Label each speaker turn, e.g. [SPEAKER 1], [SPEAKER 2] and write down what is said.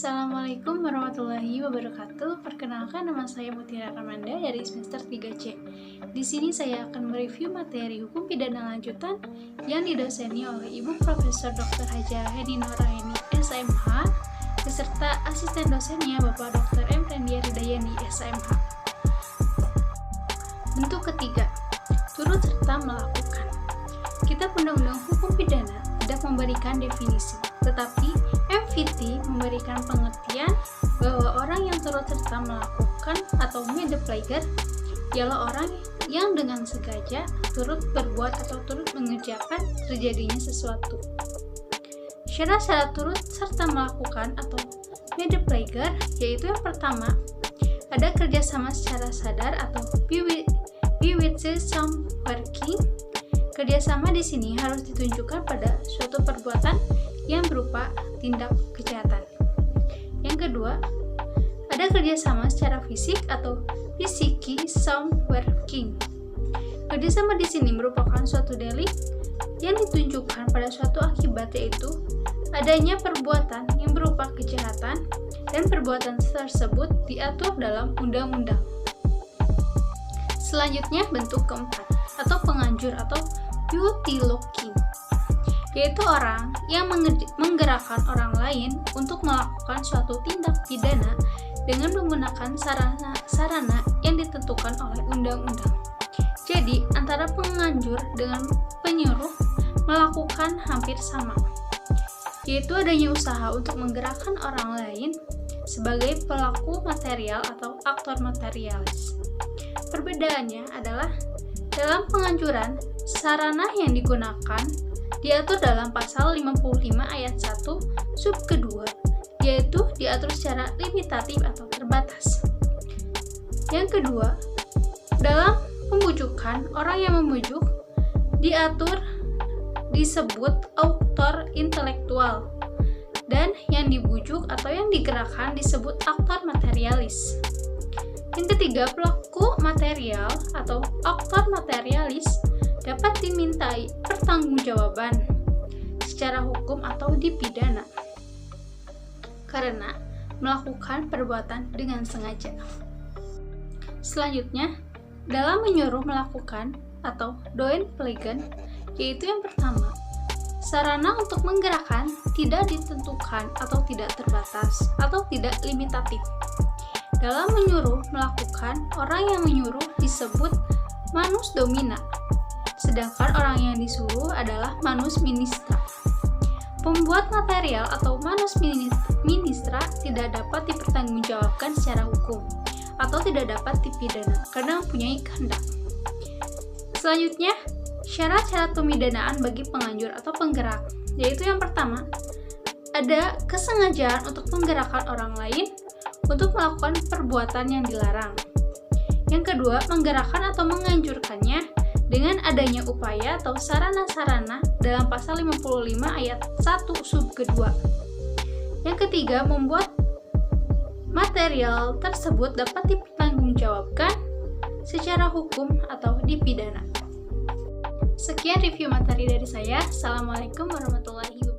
[SPEAKER 1] Assalamualaikum warahmatullahi wabarakatuh. Perkenalkan, nama saya Mutiara Ramanda dari semester 3C. Di sini saya akan mereview materi hukum pidana lanjutan yang didoseni oleh Ibu Profesor Dr. Hajah Hedi Nuraini SMH beserta asisten dosennya Bapak Dr. M. Prendia Ridayani SMH. Bentuk ketiga, turut serta melakukan. Kitab Undang-Undang Hukum Pidana tidak memberikan definisi, tetapi MVT memberikan pengertian bahwa orang yang turut serta melakukan atau made the plagiar ialah orang yang dengan sengaja turut berbuat atau turut mengerjakan terjadinya sesuatu. Syarat-syarat turut serta melakukan atau made the plagiar yaitu yang pertama, ada kerjasama secara sadar atau be with some working. Kerjasama di sini harus ditunjukkan pada suatu perbuatan yang berupa tindak kejahatan. Yang kedua, ada kerjasama secara fisik atau physically sound working. Kerjasama di sini merupakan suatu delik yang ditunjukkan pada suatu akibat, yaitu adanya perbuatan yang berupa kejahatan dan perbuatan tersebut diatur dalam undang-undang. Selanjutnya, bentuk keempat atau penganjur atau utiloking, yaitu orang yang menggerakkan orang lain untuk melakukan suatu tindak pidana dengan menggunakan sarana yang ditentukan oleh undang-undang. Jadi, antara penganjur dengan penyuruh melakukan hampir sama, yaitu adanya usaha untuk menggerakkan orang lain sebagai pelaku material atau aktor materialis. Perbedaannya adalah dalam penganjuran, sarana yang digunakan diatur dalam pasal 55 ayat 1 sub kedua, yaitu diatur secara limitatif atau terbatas. Yang kedua, dalam pembujukan, orang yang membujuk diatur disebut autor intelektual, dan yang dibujuk atau yang digerakkan disebut aktor materialis. Yang ketiga, pelaku material atau aktor materialis dapat dimintai pertanggungjawaban secara hukum atau dipidana karena melakukan perbuatan dengan sengaja. Selanjutnya, dalam menyuruh melakukan atau doenplegen, yaitu yang pertama, sarana untuk menggerakkan tidak ditentukan atau tidak terbatas atau tidak limitatif. Dalam menyuruh melakukan, orang yang menyuruh disebut manus domina, sedangkan orang yang disuruh adalah manus ministra. Pembuat material atau manus ministra tidak dapat dipertanggungjawabkan secara hukum atau tidak dapat dipidana karena mempunyai kehendak. Selanjutnya, syarat-syarat pemidanaan bagi penganjur atau penggerak, yaitu yang pertama, ada kesengajaan untuk menggerakkan orang lain untuk melakukan perbuatan yang dilarang. Yang kedua, menggerakkan atau menganjurkannya dengan adanya upaya atau sarana-sarana dalam pasal 55 ayat 1 sub kedua. Yang ketiga, membuat material tersebut dapat dipertanggungjawabkan secara hukum atau dipidana. Sekian review materi dari saya. Assalamualaikum warahmatullahi wabarakatuh.